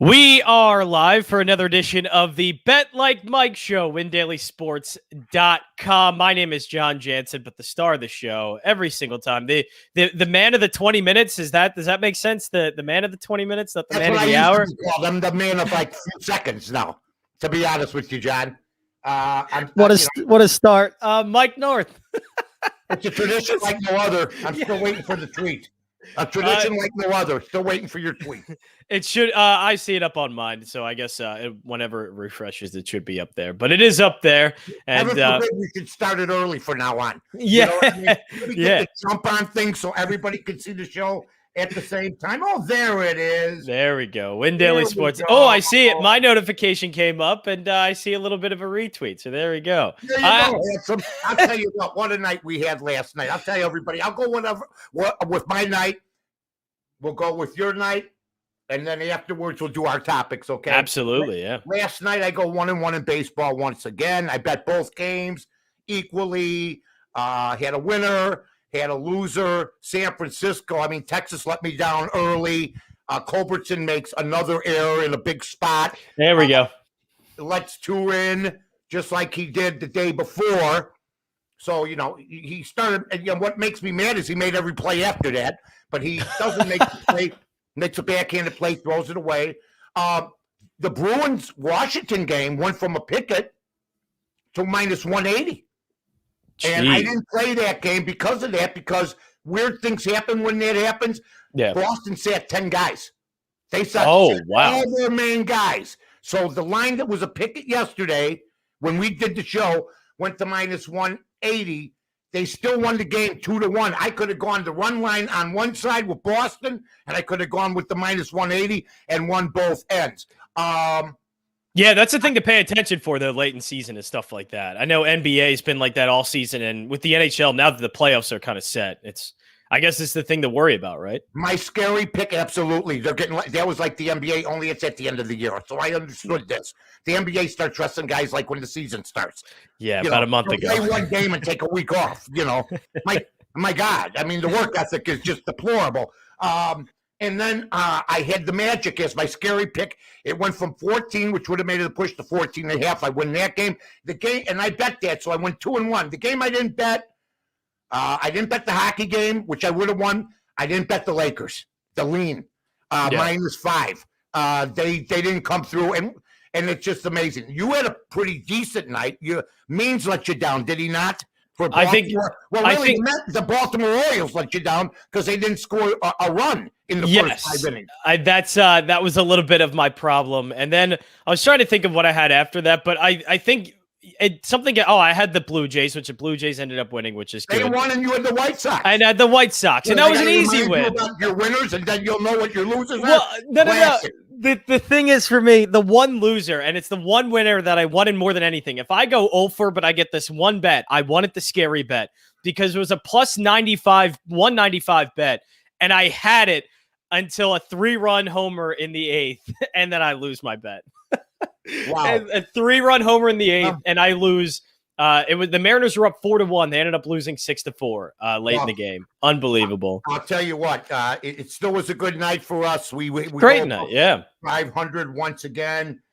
We are live for another edition of the Bet Like Mike show, windailysports.com. My name is Jon Jansen, but the star of the show every single time. The man of the 20 minutes, does that make sense? The man of the 20 minutes, not the That's man what of the I hour? used to call them, the man of like few seconds now, to be honest with you, John. What a start. Mike North. It's a tradition like no other. I'm still waiting for the tweet. A tradition like no other. Still waiting for your tweet. It should. I see it up on mine, so I guess whenever it refreshes, it should be up there. But it is up there, and Heaven forbid we should start it early from now on. Yeah, you know what I mean? We yeah. get the jump on things so everybody can see the show at the same time. Oh, there it is. There we go. Win Daily Sports. Oh, I see it. My notification came up, and I see a little bit of a retweet. So there we go. There you go, handsome. I'll tell you what a night we had last night. I'll tell you, everybody. I'll go with my night. We'll go with your night. And then afterwards, we'll do our topics, okay? Absolutely, yeah. Last night, I go 1-1 in baseball once again. I bet both games equally. Had a winner, had a loser. San Francisco, Texas let me down early. Culbertson makes another error in a big spot. There we go. Lets two in, just like he did the day before. So, he started, and what makes me mad is he made every play after that, but he doesn't make the play. Makes a backhanded play, throws it away. The Bruins-Washington game went from a picket to minus 180. Jeez. And I didn't play that game because of that, because weird things happen when that happens. Yeah. Boston sat 10 guys. They sat all their main guys. So the line that was a picket yesterday, when we did the show, went to minus 180. They still won the game 2-1. I could have gone the run line on one side with Boston, and I could have gone with the minus 180 and won both ends. Yeah, that's the thing to pay attention for, though, late in season and stuff like that. I know NBA has been like that all season, and with the NHL, now that the playoffs are kind of set, I guess it's the thing to worry about, right? My scary pick, absolutely. They're getting that was like the NBA, only it's at the end of the year. So I understood this. The NBA starts resting guys like when the season starts. Yeah, about a month ago. Play one game and take a week off. My God. The work ethic is just deplorable. And then I had the Magic as my scary pick. It went from 14, which would have made it a push, to 14.5. I win that game. And I bet that, so I went 2-1. The game I didn't bet. I didn't bet the hockey game, which I would have won. I didn't bet the Lakers, the lean, minus 5. They didn't come through, and it's just amazing. You had a pretty decent night. Means let you down, did he not? I think the Baltimore Orioles let you down because they didn't score a run in the first 5 innings. That was a little bit of my problem, and then I was trying to think of what I had after that, but I think. I had the Blue Jays, which the Blue Jays ended up winning, which is good. They won, and you had the White Sox. I had the White Sox, and that was an easy win. About your winners, and then you'll know what your losers are. No. The thing is, for me, the one loser, and it's the one winner that I wanted more than anything. If I go 0-4, but I get this one bet, I wanted the scary bet because it was a plus 195 bet, and I had it until a 3-run homer in the 8th, and then I lose my bet. Wow. A 3-run homer in the 8th, and I lose. The Mariners were up 4-1. They ended up losing 6-4 late in the game. Unbelievable. I'll tell you what. It still was a good night for us. We great night. Yeah, 500 once again.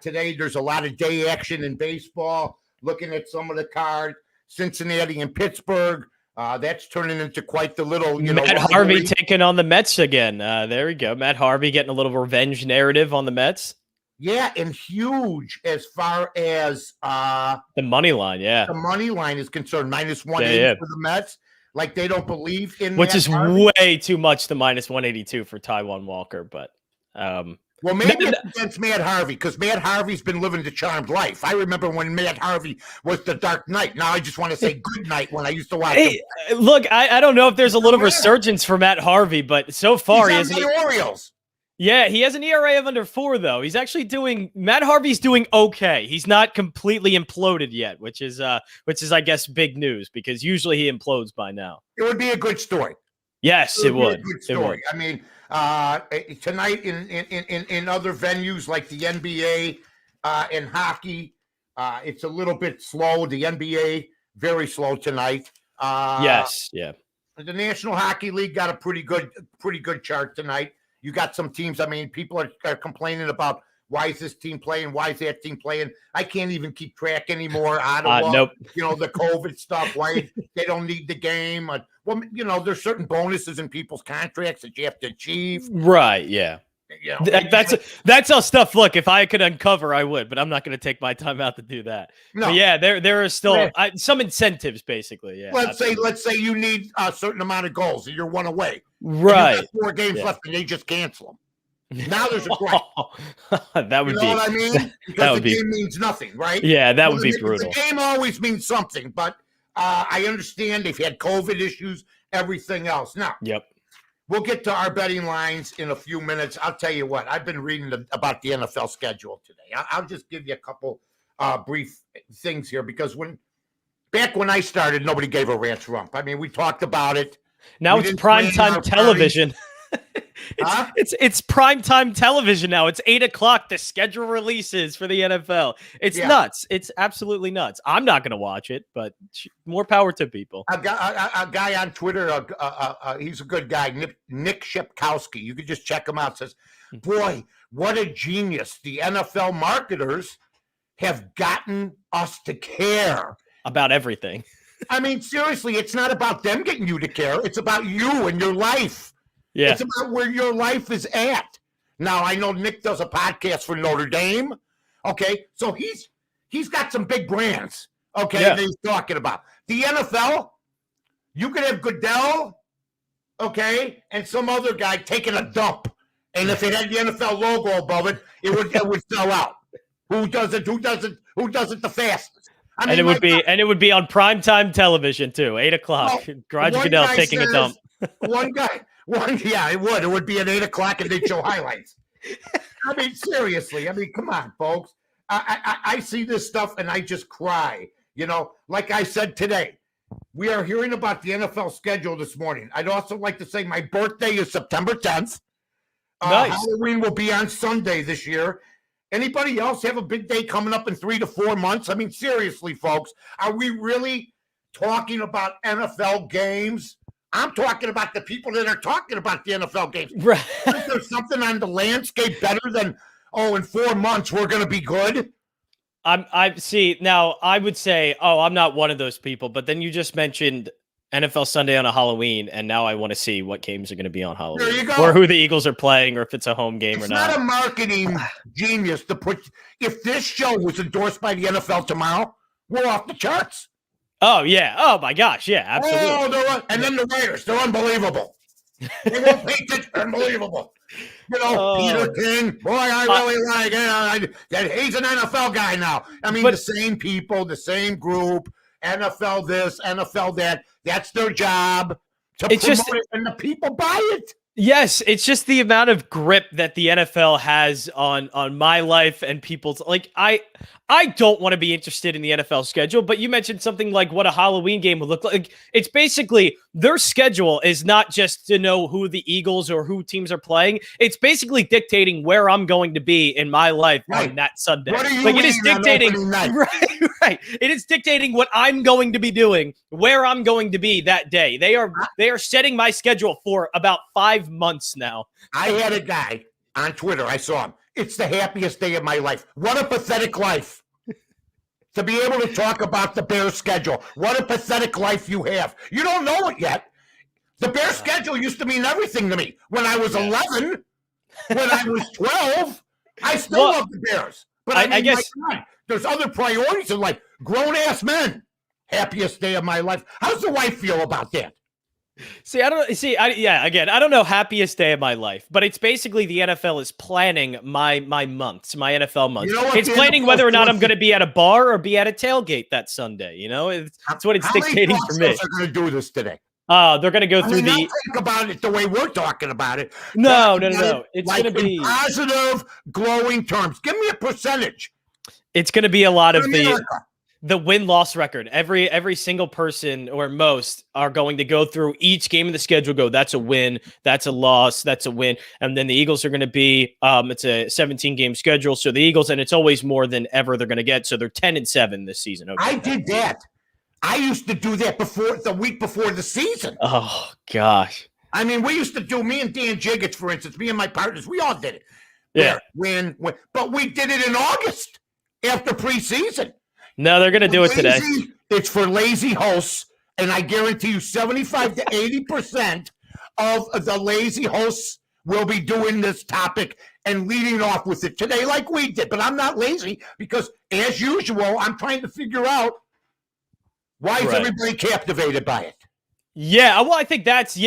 Today there's a lot of day action in baseball. Looking at some of the cards, Cincinnati and Pittsburgh. That's turning into quite the little. Matt Harvey taking on the Mets again. There we go. Matt Harvey getting a little revenge narrative on the Mets. Yeah, and huge as far as the money line. Yeah, the money line is concerned. Minus 180 for the Mets. Like they don't believe in which is Harvey. Way too much. The minus 182 for Taijuan Walker, but well, maybe it's against Matt Harvey because Matt Harvey's been living the charmed life. I remember when Matt Harvey was the Dark Knight. Now I just want to say good night when I used to watch him. Look, I don't know if there's a little resurgence for Matt Harvey, but so far he hasn't. The Orioles. Yeah, he has an ERA of under 4, though. He's actually Matt Harvey's doing okay. He's not completely imploded yet, which is, I guess, big news because usually he implodes by now. It would be a good story. Yes, it would. Be a good story. Tonight in other venues like the NBA and hockey, it's a little bit slow. The NBA, very slow tonight. Yes, yeah. The National Hockey League got a pretty good chart tonight. You got some teams. I mean, people are complaining about why is this team playing? Why is that team playing? I can't even keep track anymore. Ottawa, Nope. The COVID stuff. Why they don't need the game? Well, there's certain bonuses in people's contracts that you have to achieve. Right? Yeah. That's all stuff. Look, if I could uncover, I would, but I'm not going to take my time out to do that. No. But yeah, there are still some incentives, basically. Yeah. Let's say you need a certain amount of goals and you're one away. Right. You got 4 games left and they just cancel them. Now there's a gripe. That would be. You know what I mean? Because the game means nothing, right? Yeah, that would be brutal. The game always means something, but I understand they've had COVID issues, everything else. Now, we'll get to our betting lines in a few minutes. I'll tell you what, I've been reading about the NFL schedule today. I'll just give you a couple brief things here because back when I started, nobody gave a rat's rump. I mean, we talked about it. Now it's primetime television. It's primetime television now. It's 8:00. The schedule releases for the NFL. It's nuts. It's absolutely nuts. I'm not going to watch it, but more power to people. A guy on Twitter, he's a good guy, Nick Shepkowski. You can just check him out. Says, boy, what a genius. The NFL marketers have gotten us to care about everything. I mean, seriously, it's not about them getting you to care. It's about you and your life. Yeah. It's about where your life is at. Now, I know Nick does a podcast for Notre Dame. Okay. So he's got some big brands. Okay. That he's talking about. The NFL, you could have Goodell, okay, and some other guy taking a dump. And if it had the NFL logo above it, it would sell out. Who does it the fastest? I mean, and it would be on primetime television too, 8:00. Well, Roger Goodell taking a dump. It would be at 8:00 and they'd show highlights. I mean, seriously. I mean, come on, folks. I see this stuff and I just cry. Like I said today, we are hearing about the NFL schedule this morning. I'd also like to say my birthday is September 10th. Nice. Halloween will be on Sunday this year. Anybody else have a big day coming up in 3 to 4 months? I mean, seriously, folks, are we really talking about NFL games? I'm talking about the people that are talking about the NFL games. Right. Is there something on the landscape better than, in 4 months we're going to be good? I see. Now, I would say, I'm not one of those people. But then you just mentioned NFL Sunday on a Halloween, and now I want to see what games are going to be on Halloween. There you go. Or who the Eagles are playing, or if it's a home game or not. It's not a marketing genius to put. If this show was endorsed by the NFL tomorrow, we're off the charts. Oh, yeah. Oh, my gosh. Yeah, absolutely. And then the Raiders, they're unbelievable. They won't beat it. Unbelievable. Peter King, boy, I really like it. He's an NFL guy now. I mean, the same people, the same group, NFL this, NFL that. That's their job to promote it, and the people buy it. Yes, it's just the amount of grip that the NFL has on my life and people's. Like, I don't want to be interested in the NFL schedule, but you mentioned something like what a Halloween game would look like. It's basically their schedule is not just to know who the Eagles or who teams are playing. It's basically dictating where I'm going to be in my life on that Sunday. What are you it is dictating, right. It is dictating what I'm going to be doing, where I'm going to be that day. They are setting my schedule for about 5 months now. I had a guy on Twitter. I saw him. It's the happiest day of my life. What a pathetic life. To be able to talk about the Bears schedule. What a pathetic life you have. You don't know it yet. The Bears schedule used to mean everything to me. When I was 11, when I was 12, I still love the Bears. But I guess there's other priorities in life. Grown-ass men. Happiest day of my life. How's the wife feel about that? I don't know happiest day of my life, but it's basically the NFL is planning my months, my NFL months. It's planning whether or not I'm going to be at a bar or be at a tailgate that Sunday. It's what it's dictating for me. How many are going to do this today? They're going to go through think about it the way we're talking about it. No. It's like going to be positive, glowing terms. Give me a percentage. It's going to be a lot of the win-loss record. Every single person or most are going to go through each game of the schedule, that's a win, that's a loss, that's a win. And then the Eagles are going to be, it's a 17-game schedule. So the Eagles, and it's always more than ever they're going to get. So they're 10-7 this season. Okay, I did that. I used to do that the week before the season. Oh, gosh. I mean, we used to do, me and Dan Jiggets, for instance, me and my partners, we all did it. Yeah. When, but we did it in August after preseason. No, they're going to do it today. It's for lazy hosts, and I guarantee you 75 to 80% of the lazy hosts will be doing this topic and leading off with it today like we did. But I'm not lazy because, as usual, I'm trying to figure out why is everybody captivated by it. Yeah, well, I think that's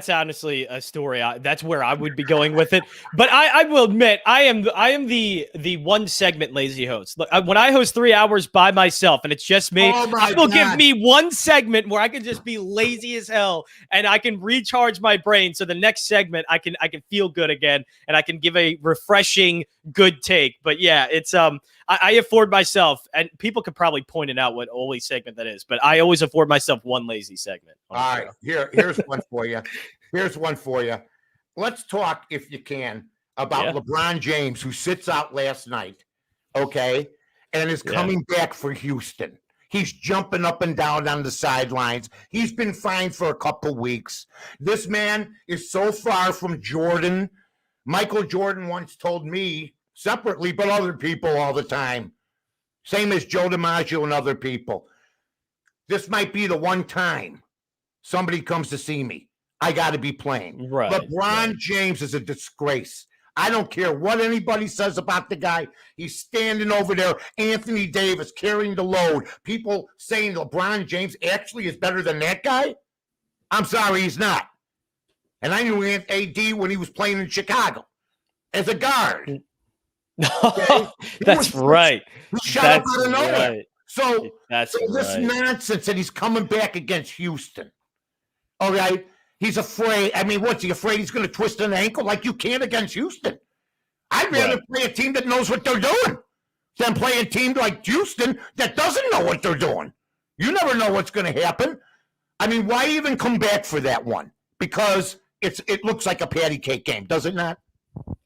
honestly a story. That's where I would be going with it. But I will admit, I am the one segment lazy host. Look, when I host 3 hours by myself and it's just me, give me one segment where I can just be lazy as hell and I can recharge my brain. So the next segment I can feel good again and I can give a refreshing good take. But yeah, it's I afford myself, and people could probably point it out what only segment that is, but I always afford myself one lazy segment. All right, here's one for you. Here's one for you. Let's talk, if you can, about LeBron James, who sits out last night, okay, and is coming back for Houston. He's jumping up and down on the sidelines. He's been fined for a couple weeks. This man is so far from Jordan. Michael Jordan once told me, separately, but other people all the time. Same as Joe DiMaggio and other people. This might be the one time somebody comes to see me. I got to be playing. Right. LeBron James is a disgrace. I don't care what anybody says about the guy. He's standing over there. Anthony Davis carrying the load. People saying LeBron James actually is better than that guy. I'm sorry, he's not. And I knew AD when he was playing in Chicago as a guard. Okay? That's right. He shot up out of nowhere. Right. So this nonsense that he's coming back against Houston. All right. He's afraid. I mean, what's he afraid he's going to twist an ankle like you can against Houston? I'd rather play a team that knows what they're doing than play a team like Houston that doesn't know what they're doing. You never know what's going to happen. I mean, why even come back for that one? Because it looks like a patty cake game, does it not?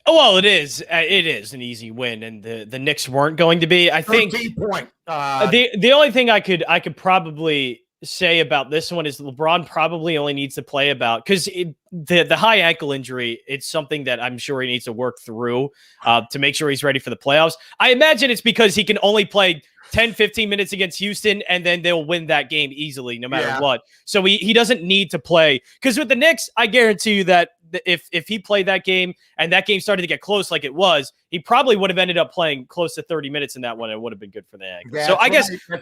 Oh, well, it is. It is an easy win, and the Knicks weren't going to be. I think point. The only thing I could probably say about this one is LeBron probably only needs to play about, because the high ankle injury, it's something that I'm sure he needs to work through to make sure he's ready for the playoffs. I imagine it's because he can only play 10, 15 minutes against Houston, and then they'll win that game easily no matter what. So he doesn't need to play, because with the Knicks, I guarantee you that if he played that game and that game started to get close like it was, he probably would have ended up playing close to 30 minutes in that one. It would have been good for the ankle. So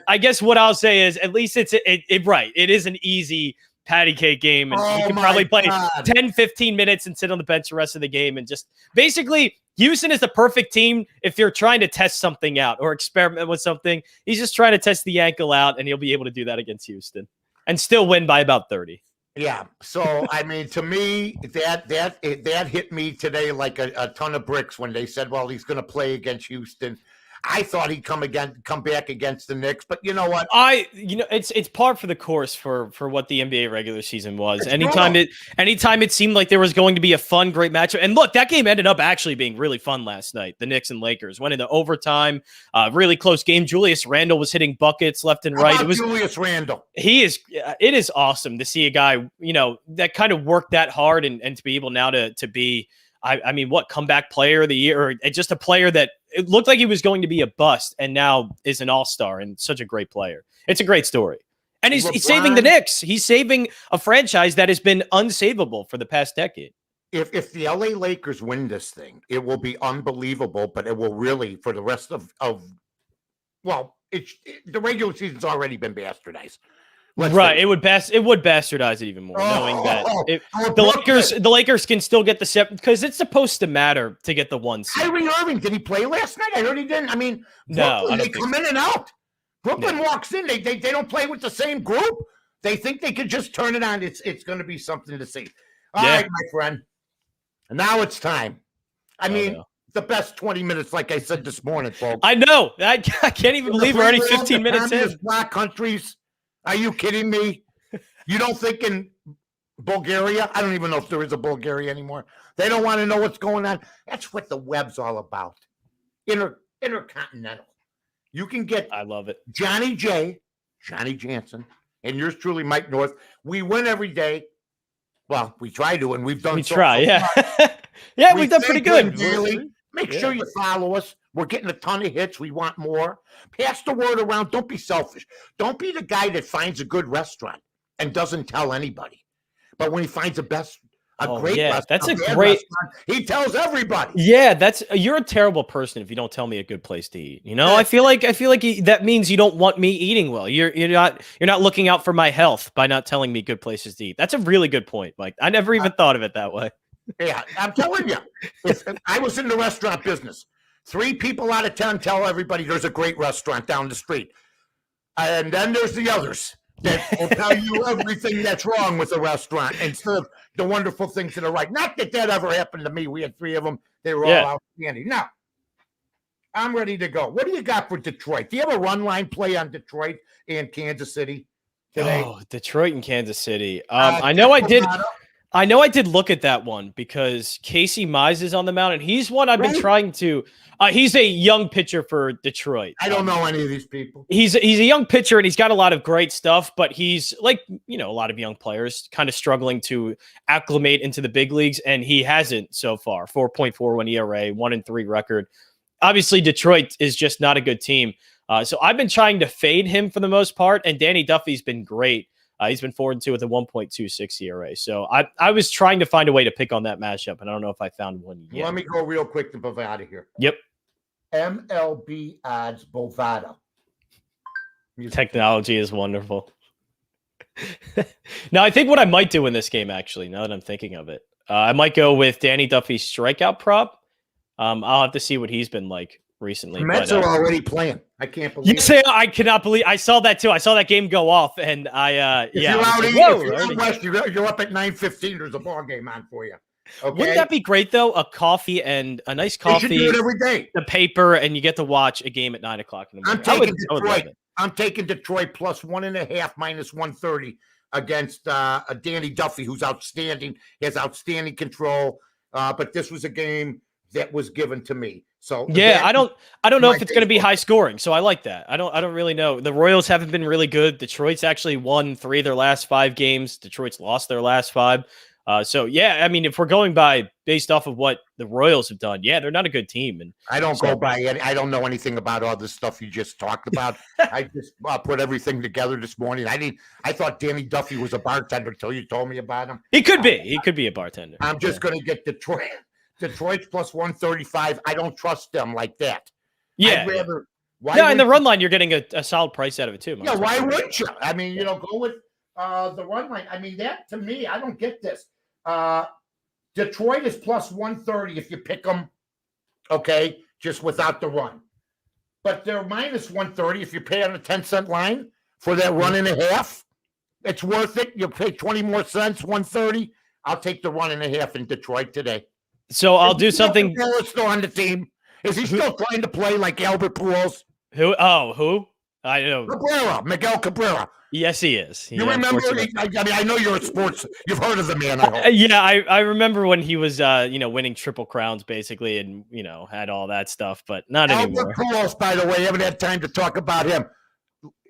I guess what I'll say is at least it right. It is an easy patty cake game, and you can probably play 10, 15 minutes and sit on the bench the rest of the game. And just basically, Houston is the perfect team if you're trying to test something out or experiment with something. He's just trying to test the ankle out, and he'll be able to do that against Houston and still win by about 30. Yeah. So, I mean, to me, that hit me today like a ton of bricks when they said, well, he's going to play against Houston. I thought he'd come back against the Knicks, but you know what? It's par for the course for what the NBA regular season was. Anytime it seemed like there was going to be a fun, great matchup. And look, that game ended up actually being really fun last night. The Knicks and Lakers went into overtime, really close game. Julius Randle was hitting buckets left and right. It was Julius Randle. It is awesome to see a guy, that kind of worked that hard and to be able now to be, I mean, what, comeback player of the year, or just a player that it looked like he was going to be a bust and now is an all-star and such a great player. It's a great story. And he's saving the Knicks. He's saving a franchise that has been unsavable for the past decade. If the LA Lakers win this thing, it will be unbelievable, but it will really, for the rest of the regular season's already been bastardized. It would bastardize it even more, knowing that the Lakers can still get the set, because it's supposed to matter to get the 1 seed. Kyrie Irving, did he play last night? I heard he didn't. I mean, Brooklyn, they come in and out. Brooklyn walks in. They don't play with the same group. They think they could just turn it on. It's going to be something to see. All right, my friend. And now it's time. The best 20 minutes, like I said this morning, folks. I know. I can't even believe we're already 15 minutes in. Black countries. Are you kidding me? You don't think in Bulgaria? I don't even know if there is a Bulgaria anymore. They don't want to know what's going on. That's what the web's all about. Intercontinental. You can get I love it. Johnny Jansen, and yours truly, Mike North. We win every day. Well, we try to, and we've done. We try, yeah. Yeah, we've done pretty good. Daily. Make sure you follow us. We're getting a ton of hits. We want more. Pass the word around. Don't be selfish. Don't be the guy that finds a good restaurant and doesn't tell anybody. But when he finds a great restaurant, that's a great restaurant, he tells everybody. Yeah, you're a terrible person if you don't tell me a good place to eat. You know, I feel like that means you don't want me eating well. You're not looking out for my health by not telling me good places to eat. That's a really good point, Mike. I never even thought of it that way. Yeah, I'm telling you. If I was in the restaurant business, 3 people out of 10 tell everybody there's a great restaurant down the street. And then there's the others that will tell you everything that's wrong with the restaurant instead of the wonderful things that are right. Not that ever happened to me. We had 3 of them. They were all outstanding. Now, I'm ready to go. What do you got for Detroit? Do you have a run line play on Detroit and Kansas City today? Oh, Detroit and Kansas City. I know I did look at that one because Casey Mize is on the mound, and he's one I've been trying to. He's a young pitcher for Detroit. I don't know any of these people. He's a young pitcher, and he's got a lot of great stuff, but he's like, a lot of young players kind of struggling to acclimate into the big leagues, and he hasn't so far. 4.41 ERA, 1-3 record. Obviously, Detroit is just not a good team. So I've been trying to fade him for the most part, and Danny Duffy's been great. He's been 4-2 with a 1.26 ERA. So I was trying to find a way to pick on that matchup, and I don't know if I found one yet. Let me go real quick to Bovada here. Yep. MLB odds Bovada. Technology is wonderful. Now, I think what I might do in this game, actually, now that I'm thinking of it, I might go with Danny Duffy's strikeout prop. I'll have to see what he's been like recently. The Mets are already playing. I can't believe it. I cannot believe. I saw that too. I saw that game go off, and if you're out west, you're up at 9:15. There's a ball game on for you. Okay? Wouldn't that be great though? A coffee and a nice coffee. You should do it every day. The paper, and you get to watch a game at 9 o'clock in the morning. I'm taking Detroit plus 1.5 minus 130 against Danny Duffy, who's outstanding. He has outstanding control. But this was a game that was given to me. So yeah, I don't know if it's going to be high scoring. So I like that. I don't really know. The Royals haven't been really good. Detroit's actually won 3 of their last 5 games. Detroit's lost their last 5. So yeah, I mean, if we're going based off of what the Royals have done, yeah, they're not a good team. And I don't go by any. I don't know anything about all this stuff you just talked about. I just put everything together this morning. I thought Danny Duffy was a bartender until you told me about him. He could be. He could be a bartender. I'm just going to get Detroit. Detroit's plus 135. I don't trust them like that. Yeah. In the run line, you're getting a solid price out of it too. Yeah, why wouldn't you? I mean, go with the run line. I mean, that to me, I don't get this. Detroit is plus 130 if you pick them, okay, just without the run. But they're minus 130 if you pay on a 10-cent line for that run and a half. It's worth it. You'll pay 20 more cents, 130. I'll take the run and a half in Detroit today. So I'll do something. Is still on the team? Is he still trying to play like Albert Pujols? Who? Oh, who? I know. Miguel Cabrera. Yes, he is. You remember? I know you're a sports. You've heard of the man. I hope. Yeah, I remember when he was, winning triple crowns basically, and had all that stuff, but not anymore. Albert Pujols, by the way, haven't had time to talk about him.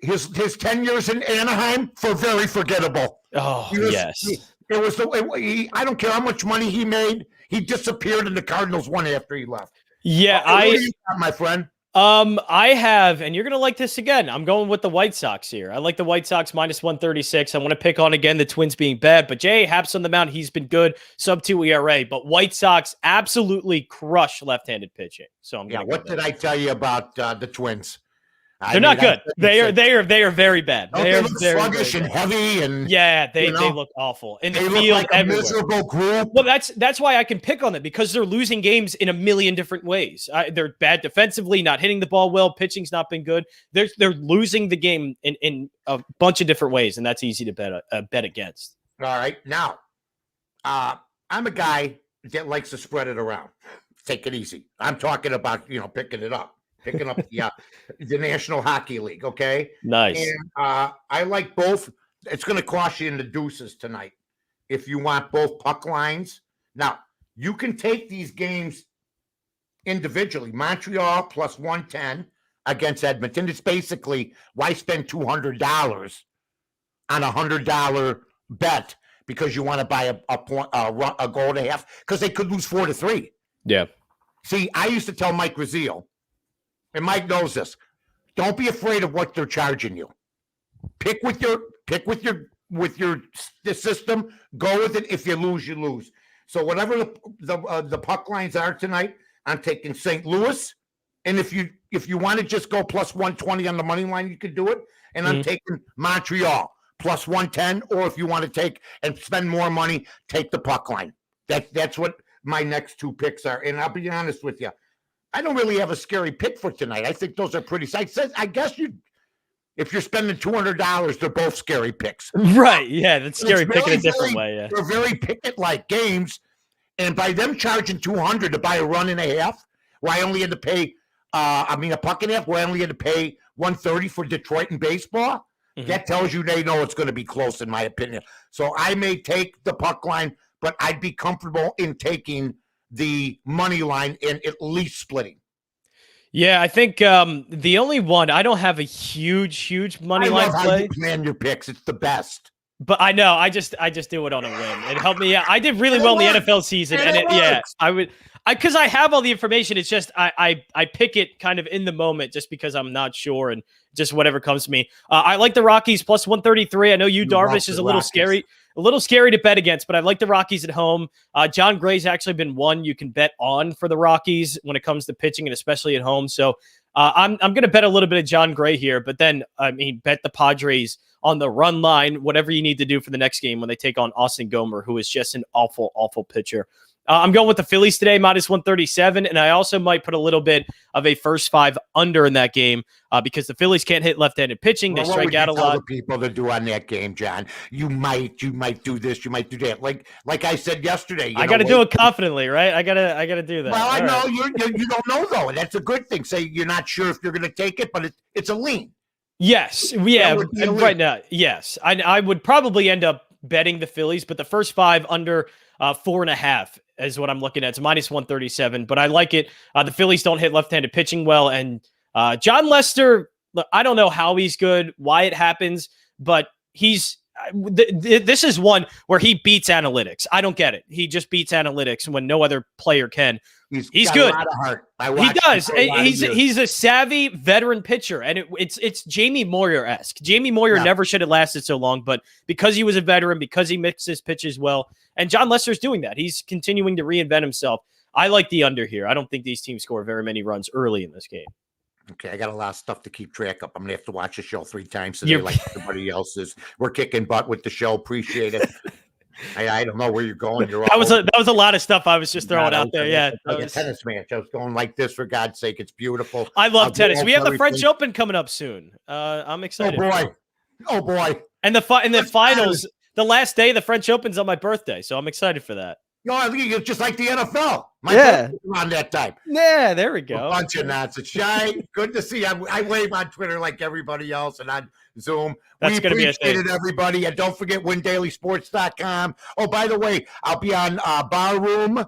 His 10 years in Anaheim very forgettable. Oh, yes. It was I don't care how much money he made. He disappeared, and the Cardinals won after he left. Yeah, what do you got, my friend? I have, and you're gonna like this again. I'm going with the White Sox here. I like the White Sox minus 136. I want to pick on again the Twins being bad, but Jay Happ's on the mound. He's been good, sub 2 ERA. But White Sox absolutely crush left-handed pitching. So I'm gonna. What did I tell you about the Twins? They're not good. They are very bad. They look sluggish and heavy, and they look awful. And they look like a miserable group. Well, that's why I can pick on them, because they're losing games in a million different ways. They're bad defensively, not hitting the ball well. Pitching's not been good. They're losing the game in a bunch of different ways, and that's easy to bet against. All right, now I'm a guy that likes to spread it around. Take it easy. I'm talking about picking it up. Picking up the National Hockey League, okay? Nice. And I like both. It's going to cost you in the deuces tonight if you want both puck lines. Now, you can take these games individually. Montreal plus 110 against Edmonton. It's basically, why spend $200 on a $100 bet because you want to buy a goal and a half because they could lose 4-3. Yeah. See, I used to tell Mike Raziel, and Mike knows this. Don't be afraid of what they're charging you. Pick with the system. Go with it. If you lose, you lose. So whatever the puck lines are tonight, I'm taking St. Louis, and if you want to just go plus 120 on the money line, you could do it. And I'm taking Montreal plus 110, or if you want to take and spend more money, take the puck line. That's what my next two picks are. And I'll be honest with you, I don't really have a scary pick for tonight. I think those are pretty. I guess if you're spending $200, they're both scary picks. Right. Yeah. That's scary pick in a different way. Yeah. They're very picket-like games. And by them charging $200 to buy a run and a half, where I only had to pay, a puck and a half, where I only had to pay $130 for Detroit in baseball, that tells you they know it's going to be close, in my opinion. So I may take the puck line, but I'd be comfortable in taking the money line and at least splitting. Yeah, I think the only one, I don't have a huge money line play. I love how you plan your picks. It's the best. But I know, I just do it on a whim. It helped me. Yeah, I did really well in the NFL season, because I have all the information. It's just I pick it kind of in the moment just because I'm not sure and just whatever comes to me. I like the Rockies plus 133. I know Darvish is a little scary to bet against, but I like the Rockies at home. John Gray's actually been one you can bet on for the Rockies when it comes to pitching and especially at home. So I'm going to bet a little bit of John Gray here, but then bet the Padres on the run line, whatever you need to do for the next game when they take on Austin Gomer, who is just an awful pitcher. I'm going with the Phillies today, minus 137, and I also might put a little bit of a first five under in that game because the Phillies can't hit left-handed pitching. They strike out a lot. What people to do on that game, John? You might do this, you might do that. Like I said yesterday, I got to do it confidently, right? I gotta do that. Well, I know you don't know though, and that's a good thing. Say you're not sure if you're going to take it, but it's a lean. Yes, yeah, and right now, yes, I would probably end up betting the Phillies, but the first five under 4.5 is what I'm looking at. It's minus 137, but I like it. The Phillies don't hit left-handed pitching well, and John Lester, look, I don't know how he's good, why it happens, but this is one where he beats analytics. I don't get it. He just beats analytics when no other player can. He's good. A lot of heart. He does. He's a savvy veteran pitcher, and it's Jamie Moyer-esque. Jamie Moyer never should have lasted so long, but because he was a veteran, because he mixed his pitches well, and John Lester's doing that. He's continuing to reinvent himself. I like the under here. I don't think these teams score very many runs early in this game. Okay, I got a lot of stuff to keep track of. I'm gonna have to watch the show 3 times today, like everybody else is. We're kicking butt with the show. Appreciate it. I don't know where you're going. That was a lot of stuff I was just throwing out there. Yeah, like a tennis match. I was going like this, for God's sake. It's beautiful. I love tennis. We have the French Open coming up soon. I'm excited. Oh boy! And the finals, the last day of the French Open's on my birthday, so I'm excited for that. No, I think it's just like the NFL. My birthday on that time. Yeah, there we go. A bunch of nonsense. Shy, good to see you. I wave on Twitter like everybody else and on Zoom. That's going to be a thing. Appreciate it, everybody. And don't forget windailysports.com. Oh, by the way, I'll be on Barroom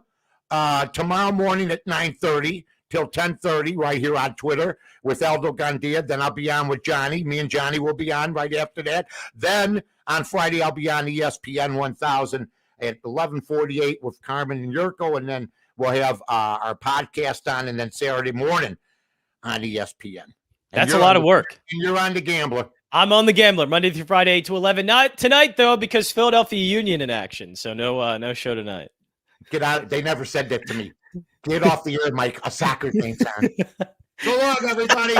tomorrow morning at 9:30 till 10:30 right here on Twitter with Aldo Gandia. Then I'll be on with Johnny. Me and Johnny will be on right after that. Then on Friday, I'll be on ESPN 1000 at 11:48 with Carmen and Yurko, and then we'll have our podcast on, and then Saturday morning on ESPN. That's a lot of work. And you're on The Gambler. I'm on The Gambler, Monday through Friday, 8 to 11. Not tonight, though, because Philadelphia Union in action, so no show tonight. Get out. They never said that to me. Get off the air, Mike. A soccer thing's on. So long, everybody.